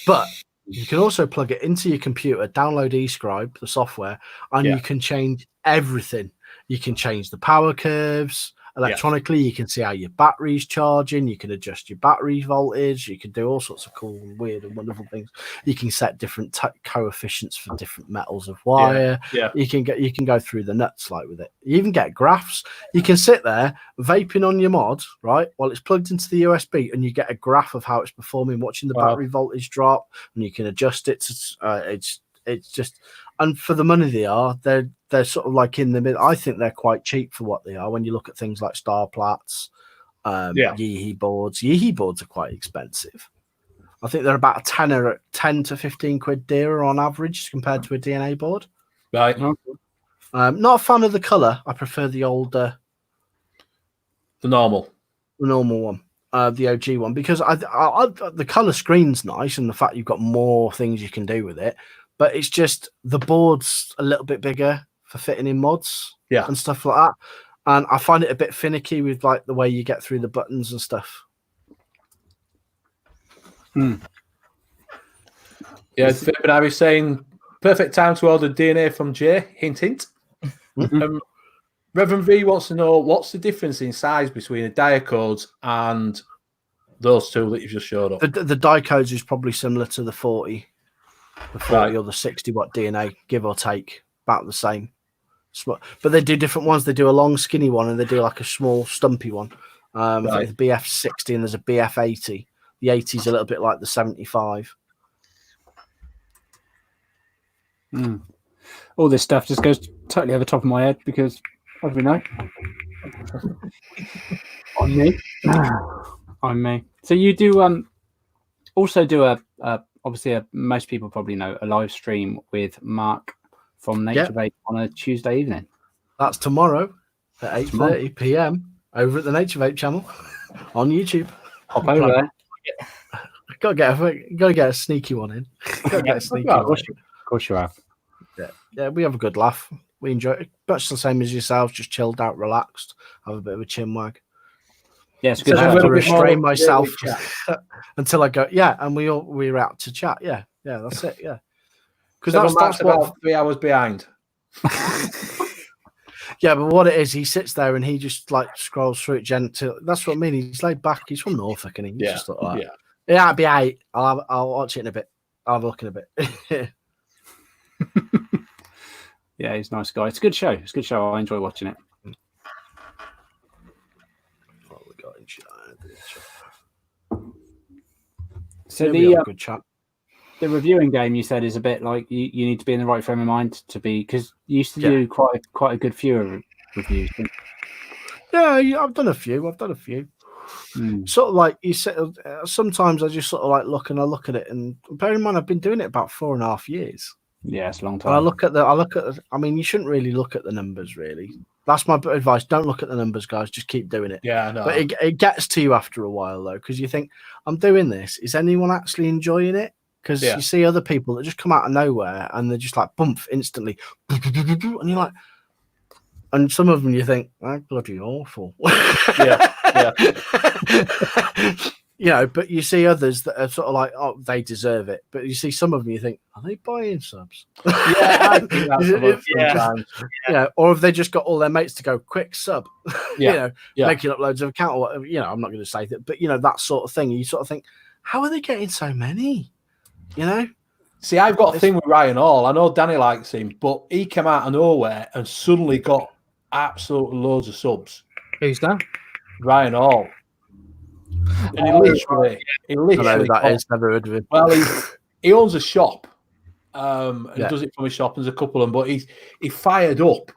But you can also plug it into your computer, download eScribe, the software, and you can change everything. You can change the power curves electronically. You can see how your battery's charging. You can adjust your battery voltage. You can do all sorts of cool, weird, and wonderful things. You can set different coefficients for different metals of wire. You can go through the nuts like with it. You even get graphs. You can sit there vaping on your mod, right, while it's plugged into the USB, and you get a graph of how it's performing, watching the battery voltage drop, and you can adjust it to it's just, and for the money they are, they're sort of like in the middle. I think they're quite cheap for what they are. When you look at things like star plats, Yeehee boards. Yeehee boards are quite expensive. I think they're about 10 to 15 quid dearer on average compared to a DNA board. Right. Not a fan of the color. I prefer the older, the normal one. The OG one, because I the color screen's nice, and the fact you've got more things you can do with it, but it's just the board's a little bit bigger for fitting in mods and stuff like that, and I find it a bit finicky with like the way you get through the buttons and stuff. Yeah, but I was saying perfect time to order DNA from Jay. Hint. Reverend V wants to know what's the difference in size between the diodes and those two that you've just showed up. The diodes is probably similar to the 40 or the 60 watt DNA, give or take, about the same. But they do different ones. They do a long, skinny one, and they do like a small, stumpy one. I think the BF60 and there's a BF80. The 80 is a little bit like the 75. All this stuff just goes totally over the top of my head because, as we know, on me. So you do also do obviously most people probably know a live stream with Mark from Nature Vape on a Tuesday evening. That's tomorrow. at 8:30 p.m. over at the Nature Vape channel on YouTube. Hop over there. Gotta get a sneaky one in. Gotta get a sneaky one in. Of course you have. Yeah, we have a good laugh. We enjoy it. Much the same as yourselves, just chilled out, relaxed, have a bit of a chin wag. Yeah, it's good. I have to a bit more restrain myself chat. until I go. Yeah, and we're out to chat. Yeah, that's it. Yeah, because So that's Matt's what. about 3 hours behind. Yeah, but what it is, he sits there and he just like scrolls through it gentle. That's what I mean. He's laid back. He's from Norfolk, and he's just like, yeah, it'll be 8. I'll watch it in a bit. I'll have a look in a bit. Yeah, he's a nice guy. It's a good show. It's a good show. I enjoy watching it. What we got in chat? So good chat. The reviewing game you said is a bit like you need to be in the right frame of mind to be, because you used to do quite a good few reviews. Yeah, I've done a few. Sort of like you said. Sometimes I just sort of like look at it, and bear in mind I've been doing it about 4.5 years. Yeah, it's a long time. And I look at. I mean, you shouldn't really look at the numbers. Really, that's my advice. Don't look at the numbers, guys. Just keep doing it. Yeah, I know. But it gets to you after a while though, because you think, I'm doing this. Is anyone actually enjoying it? Because you see other people that just come out of nowhere and they're just like bump instantly, and you're like, and some of them you think, "That's bloody awful." Yeah. But you see others that are sort of like, oh, they deserve it. But you see some of them, you think, are they buying subs? Yeah, I think that's sometimes. Yeah, or have they just got all their mates to go quick sub? Making up loads of account or whatever. I'm not going to say that, but that sort of thing. You sort of think, how are they getting so many? See, I've got a thing with Ryan Hall. I know Danny likes him, but he came out of nowhere and suddenly got absolutely loads of subs. Who's that? Ryan Hall. And he literally never heard of it. Well, he owns a shop and does it from his shop. There's a couple of them, but he fired up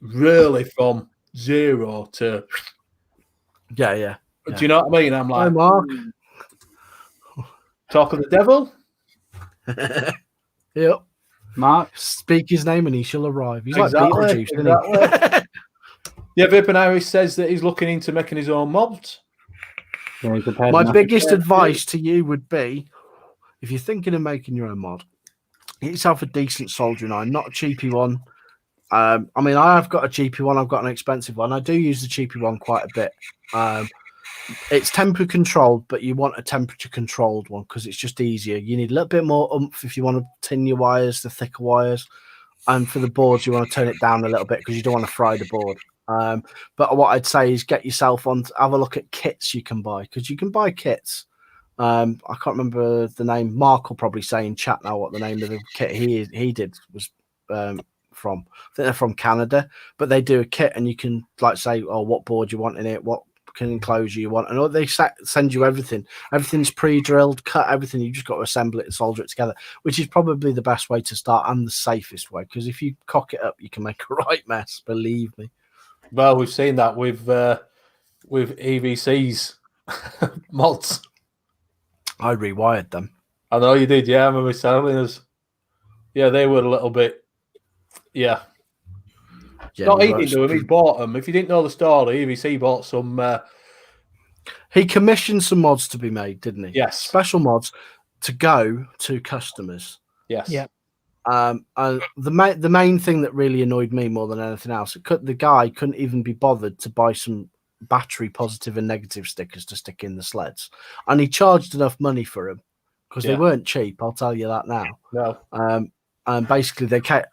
really from 0 to yeah. Do you know what I mean? I'm like, hi, Mark. Talk of the devil. Yep. Mark, speak his name and he shall arrive. He's like Beetlejuice, isn't he? Yeah, Vipin Harris says that he's looking into making his own mods. My biggest advice to you would be, if you're thinking of making your own mod, get yourself a decent soldering iron, not a cheapy one. I mean, I have got a cheapy one. I've got an expensive one. I do use the cheapy one quite a bit. It's temperature controlled, but you want a temperature controlled one because it's just easier. You need a little bit more oomph if you want to tin your wires, the thicker wires. And for the boards, you want to turn it down a little bit because you don't want to fry the board. But what I'd say is get yourself on, have a look at kits you can buy, because you can buy kits. I can't remember the name. Mark will probably say in chat now what the name of the kit he did was from. I think they're from Canada, but they do a kit and you can like say, oh, what board you want in it, what enclosure you want, and they send you everything. Everything's pre-drilled, cut everything. You just got to assemble it and solder it together, which is probably the best way to start and the safest way, because if you cock it up, you can make a right mess. Believe me. Well, we've seen that with EVC's mods. I rewired them. I know you did, yeah. I remember selling us. Yeah, they were a little bit. Yeah. No, he didn't do them. He bought them. If you didn't know the story, EVC bought some. He commissioned some mods to be made, didn't he? Yes. Special mods to go to customers. Yes. Yeah. And the main thing that really annoyed me more than anything else, the guy couldn't even be bothered to buy some battery positive and negative stickers to stick in the sleds, and he charged enough money for them because they weren't cheap. I'll tell you that now. No. And basically they can't.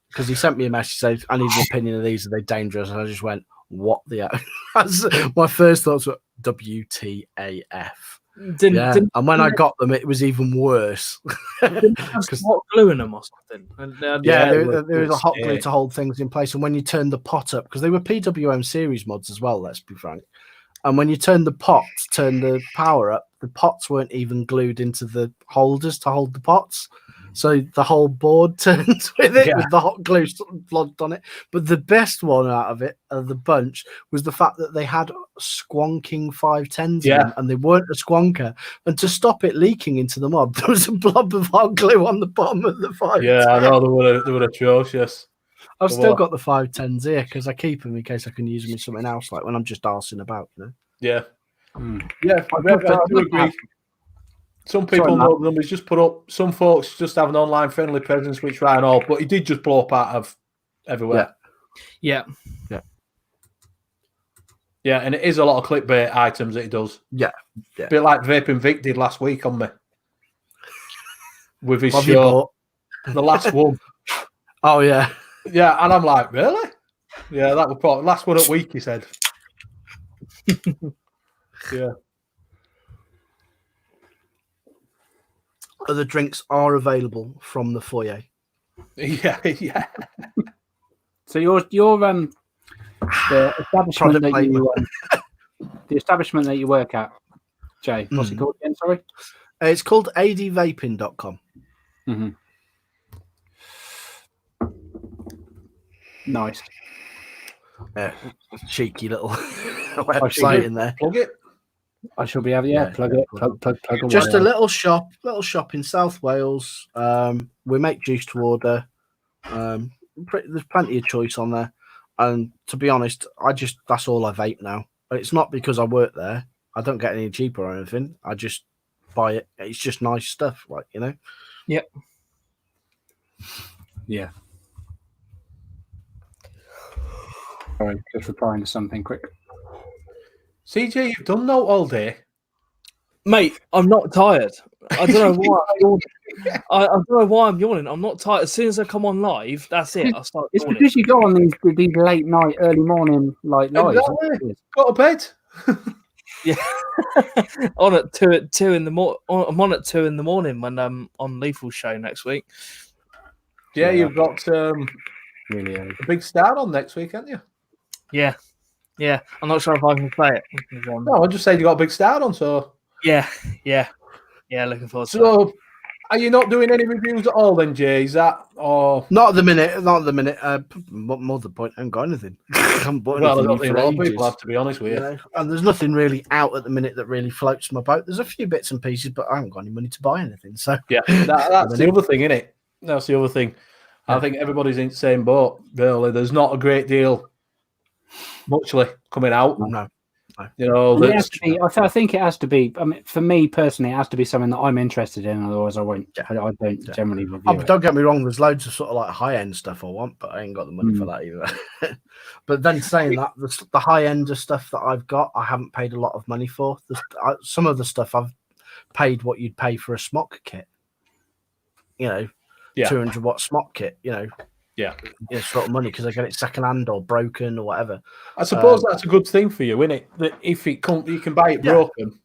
Because he sent me a message saying, I need an opinion of these. Are they dangerous? And I just went, what the F? My first thoughts were WTAF. And when I got them, it was even worse. Didn't have hot glue in them or something. There was a hot glue to hold things in place. And when you turn the pot up, because they were PWM series mods as well, let's be frank. And when you turn the power up, the pots weren't even glued into the holders to hold the pots. So the whole board turns with it, with the hot glue lodged on it. But the best one out of the bunch, was the fact that they had squonking 510s in them, and they weren't a squonker. And to stop it leaking into the mod, there was a blob of hot glue on the bottom of the 510. Yeah, I know they were atrocious. I've still got the 510s here because I keep them in case I can use them in something else, like when I'm just arsing about, you know. Yeah. Mm. Yeah, I do agree. Some people know them. He's just put up. Some folks just have an online friendly presence, which right and all. But he did just blow up out of everywhere. Yeah. Yeah, and it is a lot of clickbait items that he does. Yeah. A bit like Vaping Vic did last week on me with his What have you show, bought? the last one. Oh yeah. Yeah, and I'm like, really? Yeah, that was probably last one at week. He said. Yeah. Other drinks are available from the foyer. Yeah. So your the establishment that you the establishment that you work at, Jay, what's it called again? Sorry, it's called advaping.com. Mm-hmm. Nice. Cheeky little website in there. Plug it. I shall be able plug it. Plug Just a little shop in South Wales. We make juice to order. There's plenty of choice on there. And to be honest, that's all I vape now. It's not because I work there. I don't get any cheaper or anything. I just buy it. It's just nice stuff, like, you know. Yep. Yeah. Sorry, just replying to something quick. CJ, you've done note all day. Mate, I'm not tired. I don't know why I'm yawning. I don't know why I'm yawning. I'm not tired. As soon as I come on live, that's it. I start It's yawning. because you go on these late night, early morning lives. Exactly. Go to bed. Yeah. On at 2 in the morning. I'm on at 2 in the morning when I'm on Lethal show next week. Yeah, you've got really early. a big start on next week, haven't you? Yeah. I'm not sure if I can play it. No, I just said you got a big start on, so Yeah. Looking forward to that. So, are you not doing any reviews at all then, Jay? Is that or Not at the minute. More the point, I haven't got anything. I haven't bought well, I anything don't think for a lot of ages, people have, to be honest with you. you know? And there's nothing really out at the minute that really floats my boat. There's a few bits and pieces, but I haven't got any money to buy anything. So Yeah, that's the other thing, isn't it? That's the other thing. I think everybody's in the same boat. Really, there's not a great deal, muchly coming out. No. You know, It has to be, I think it has to be. I mean, for me personally, it has to be something that I'm interested in. Otherwise, I won't. I don't generally review it. Don't get me wrong. There's loads of sort of like high end stuff I want, but I ain't got the money for that either. But then saying that, the high end of stuff that I've got, I haven't paid a lot of money for. Some of the stuff I've paid what you'd pay for a smock kit. You know, 200 watt smock kit. You know. Yeah, sort of money because I get it second hand or broken or whatever. I suppose that's a good thing for you, isn't it? That if you can buy it broken,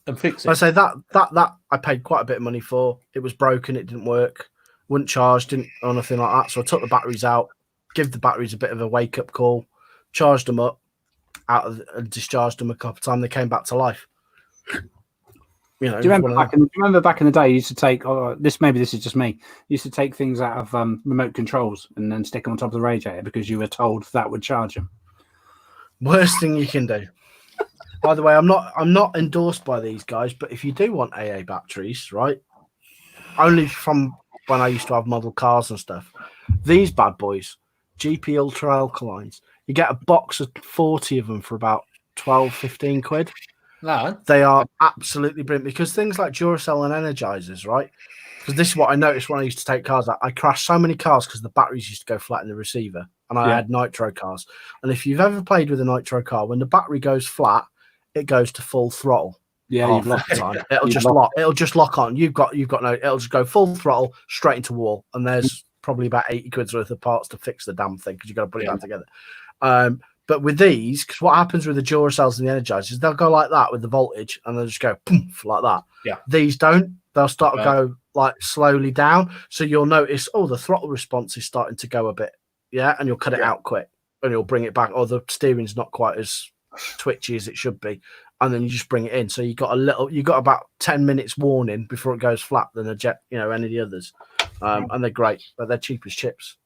and fix it. I say that I paid quite a bit of money for. It was broken, it didn't work, wouldn't charge, didn't or nothing like that. So I took the batteries out, give the batteries a bit of a wake up call, charged them up, discharged them a couple of times. They came back to life. You know, do you remember back in the day? You used to take maybe this is just me. You used to take things out of remote controls and then stick them on top of the radiator because you were told that would charge them. Worst thing you can do. By the way, I'm not endorsed by these guys, but if you do want AA batteries, right? Only from when I used to have model cars and stuff. These bad boys, GP Ultra Alkalines, you get a box of 40 of them for about 12, 15 quid. No. They are absolutely brilliant because things like Duracell and Energizers, right? Because this is what I noticed when I used to take cars out. I crashed so many cars because the batteries used to go flat in the receiver, and I had nitro cars. And if you've ever played with a nitro car, when the battery goes flat, it goes to full throttle. Yeah, you've locked the time. It'll just lock on. You've got no. It'll just go full throttle straight into wall, and there's probably about 80 quid's worth of parts to fix the damn thing because you've got to put it back together. But with these, because what happens with the Duracells and the Energizers, they'll go like that with the voltage, and they'll just go poof like that. Yeah. These don't. They'll start to go like slowly down. So you'll notice, the throttle response is starting to go a bit. Yeah, and you'll cut it out quick, and you'll bring it back. Or the steering's not quite as twitchy as it should be, and then you just bring it in. So you got about 10 minutes warning before it goes flat than a jet, any of the others. And they're great, but they're cheap as chips.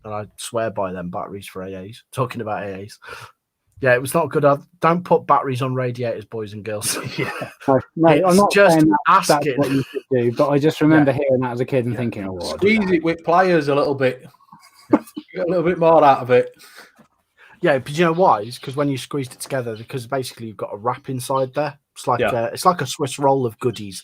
And I swear by them batteries for AAs. Talking about AAs. Yeah, it was not good. Don't put batteries on radiators, boys and girls. No, I'm not just saying that's asking what you should do, but I just remember hearing that as a kid and thinking, squeeze it with pliers a little bit. Get a little bit more out of it. Yeah, but you know why? It's because when you squeezed it together, because basically you've got a wrap inside there. It's like it's like a Swiss roll of goodies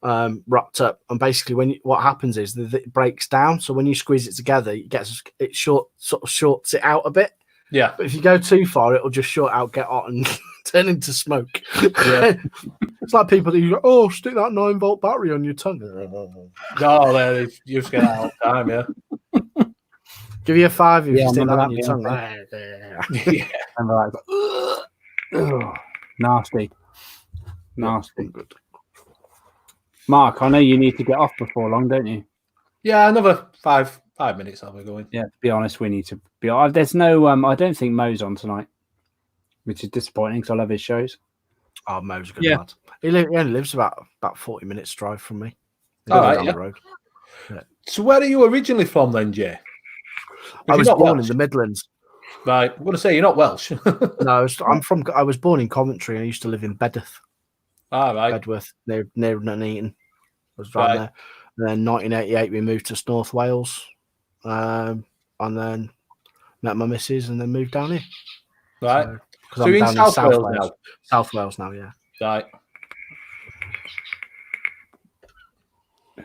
wrapped up. And basically, what happens is that it breaks down. So when you squeeze it together, it sort of shorts it out a bit. Yeah. But if you go too far, it'll just short out, get hot, and turn into smoke. Yeah. It's like people that you go, oh, stick that 9-volt battery on your tongue. No, there you just get that all the time, yeah. Give you a 5 if you stick that remember on your tongue. Yeah. And they're like, ugh, nasty. Good. Mark, I know you need to get off before long, don't you? Yeah, another 5 minutes I'll be going. Yeah, to be honest, we need to be. There's no. I don't think Mo's on tonight, which is disappointing because I love his shows. Oh, Mo's a good lad. He only lives about 40 minutes drive from me. All right, down the road. Yeah. So where are you originally from then, Jay? I was born in the Midlands. Right, I'm going to say you're not Welsh. No, I was born in Coventry and I used to live in Bedworth. All right. Bedworth, near Nuneaton. I was right there. And then 1988 we moved to North Wales. And then met my missus and then moved down here. Right. So I'm down in South Wales now. South Wales now, yeah. Right.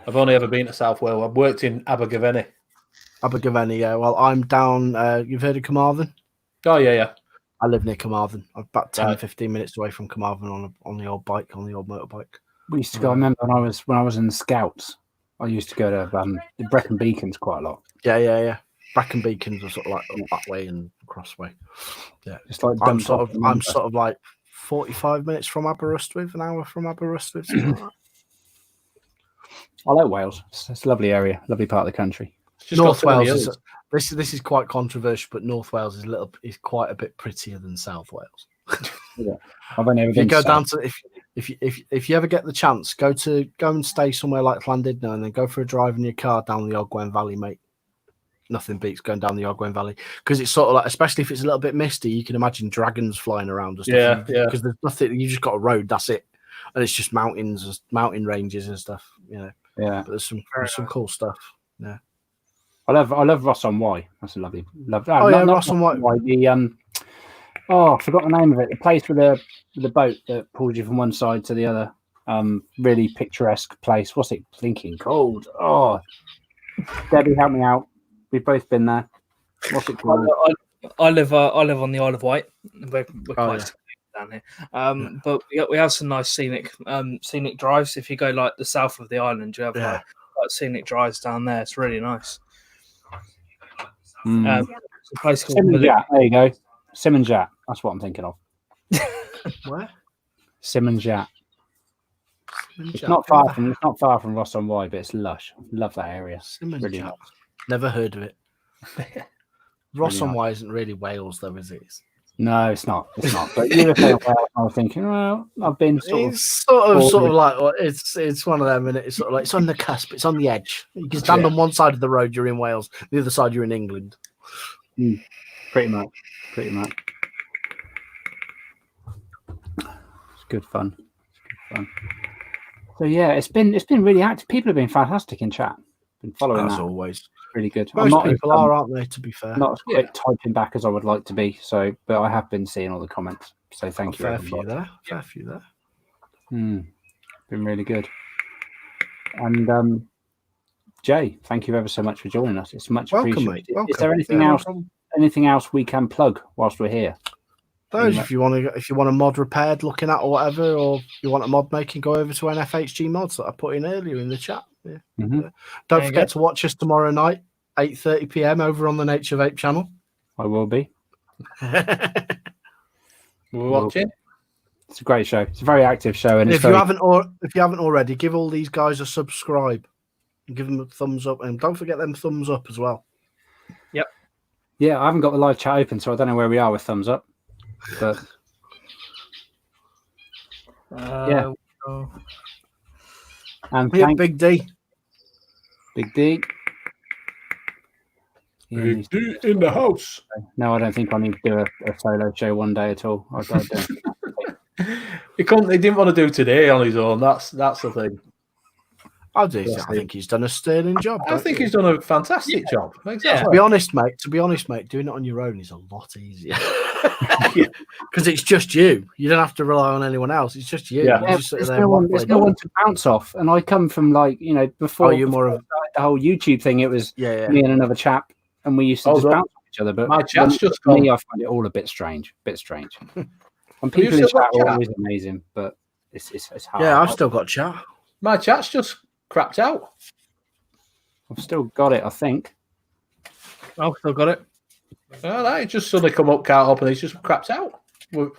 I've only ever been to South Wales. I've worked in L.B.V.S. L.B.V.S, yeah. Well, I'm down. You've heard of Carmarthen? Oh, yeah. I live near Carmarthen. I'm about 10, 15 minutes away from Carmarthen on the old motorbike. We used to go. I remember when I was in the Scouts. I used to go to the Brecon Beacons quite a lot. Yeah. Brecon Beacons are sort of like up that way and across way. Yeah, it's like I'm sort of like 45 minutes from Aberystwyth, an hour from Aberystwyth. I like Wales. It's a lovely area, lovely part of the country. North Wales is this is quite controversial, but North Wales is quite a bit prettier than South Wales. Yeah, I've only ever been. If you ever get the chance, go and stay somewhere like Llandudno and then go for a drive in your car down the Ogwen Valley, mate. Nothing beats going down the Ogwen Valley because it's sort of like, especially if it's a little bit misty, you can imagine dragons flying around and stuff. Yeah. Because there's nothing, you just got a road, that's it, and it's just mountains, mountain ranges and stuff. Yeah. But there's some cool stuff. Yeah. I love Ross on Wye. That's a lovely. Ross on Wye. I forgot the name of it. The place with the boat that pulls you from one side to the other. Really picturesque place. What's it blinking called? Oh, Debbie, help me out. We've both been there. What's it called? I live on the Isle of Wight. We're quite down here. But we have some nice scenic drives. If you go like the south of the island, you have like scenic drives down there. It's really nice. A place called Simonjat. There you go. Simonjat. That's what I'm thinking of. Where? Simonjat. It's not far from Ross on Wye, but it's lush. Love that area. Really nice. Never heard of it. Ross on Wye isn't really Wales, though, is it? No, it's not. It's not. But you were saying Wales, I was thinking, well, I've been sort of like it's one of them, and it's sort of like it's on the cusp, it's on the edge. You can stand on one side of the road, you're in Wales. The other side, you're in England. Pretty much. It's good fun. So yeah, it's been really active. People have been fantastic in chat. Been following as that. Always. Really good. Most people are, aren't they? To be fair, not as quick typing back as I would like to be. So, but I have been seeing all the comments. So thank you. Fair few there. Been really good. And Jay, thank you ever so much for joining us. It's much appreciated. Mate. Is there anything else? Anything else we can plug whilst we're here? If you want a mod repaired, looking at or whatever, or you want a mod making, go over to NFHG mods that I put in earlier in the chat. Yeah. Don't forget to watch us tomorrow night, 8:30 p.m. over on the Nature Vape channel. I will be. We're watching. It's a great show. It's a very active show, and if you haven't already, give all these guys a subscribe and give them a thumbs up, and don't forget them thumbs up as well. Yep. Yeah, I haven't got the live chat open, so I don't know where we are with thumbs up. But and Big D. Big D. Big D in the house. No, I don't think I need to do a solo show one day at all. I don't. He didn't want to do today on his own. That's the thing. I think he's done a sterling job. I think he's done a fantastic job. Exactly. To be honest, mate, doing it on your own is a lot easier. Because it's just you. You don't have to rely on anyone else. It's just you. Yeah. You just sit There's there no and one to bounce off. And I come from before, you're more of the whole YouTube thing. It was me and another chap, and we used to just bounce off each other. But my chat's just me, gone. I find it all a bit strange. And people in chat are always amazing, but it's hard. Yeah, I've still got chat. My chat's just crapped out. I've still got it, I think. I've still got it. Oh, no, it just suddenly come up, count up, and it's just crapped out. Oh,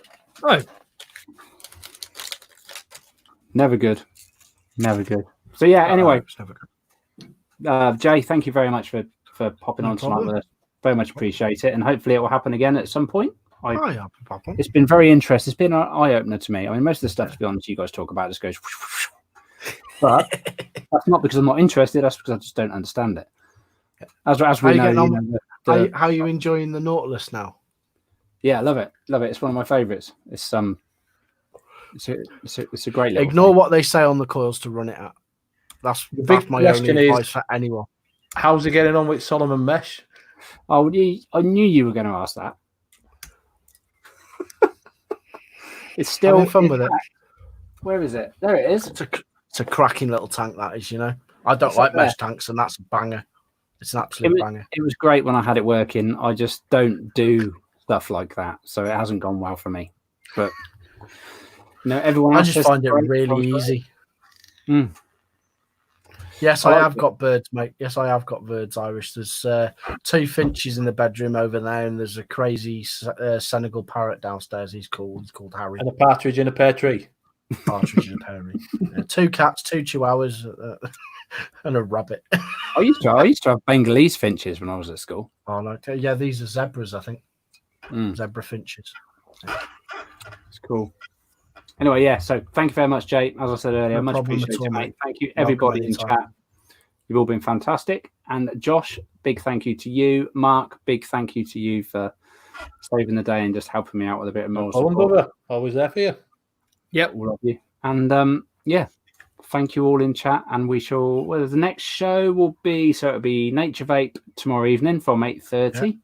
Never good. So yeah. Anyway, Jay, thank you very much for popping on tonight with us. Very much appreciate it, and hopefully it will happen again at some point. It's been very interesting. It's been an eye opener to me. I mean, most of the stuff, to be honest, you guys talk about just goes. But that's not because I'm not interested. That's because I just don't understand it. As we know, how are you enjoying the Nautilus now? Yeah, I love it. It's one of my favourites. It's a great. Ignore what they say on the coils to run it at. That's my only advice for anyone. How's he getting on with Solomon Mesh? Oh, I knew you were going to ask that. It's still having fun with it. Where is it? There it is. It's a cracking little tank, that is, I don't like mesh tanks, and that's a banger. It's an absolute banger. It was great when I had it working. I just don't do stuff like that, so it hasn't gone well for me. But everyone else. I just find it really easy. Yes, I have got birds, mate. Yes, I have got birds, Irish. There's 2 finches in the bedroom over there, and there's a crazy Senegal parrot downstairs. He's called Harry. And a partridge in a pear tree. Partridge in a pear tree. 2 cats, 2 chihuahuas, and a rabbit. I used to have Bengalese finches when I was at school. Yeah, these are zebras, I think. Zebra finches. It's cool. Anyway, yeah, so thank you very much, Jay. As I said earlier, much appreciated, mate. Thank you, everybody in chat. You've all been fantastic. And Josh, big thank you to you. Mark, big thank you to you for saving the day and just helping me out with a bit of more support. Always there for you. Yep, we'll love you. And thank you all in chat. And we shall. Well, the next show will be it'll be Nature Vape tomorrow evening from 8:30.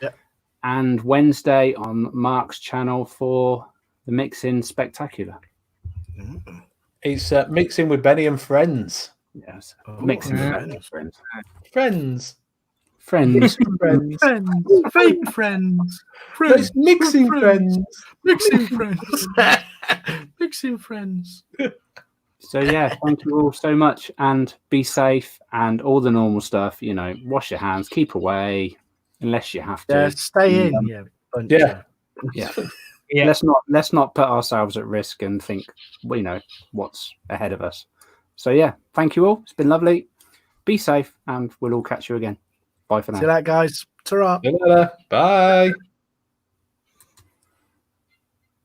Yeah. And Wednesday on Mark's channel for the Mixing Spectacular. It's mixing with Benny and friends. Yes, mixing with Benny and friends. Friends. Vape friends. It's mixing friends. Mixing friends. Mixing friends. So yeah, thank you all so much, and be safe and all the normal stuff. Wash your hands, keep away unless you have to. Yeah, stay in. Yeah. Let's not put ourselves at risk and think what's ahead of us. So yeah, thank you all. It's been lovely. Be safe, and we'll all catch you again. Bye for now. See you later, guys. Ta-ra. See you later. Bye.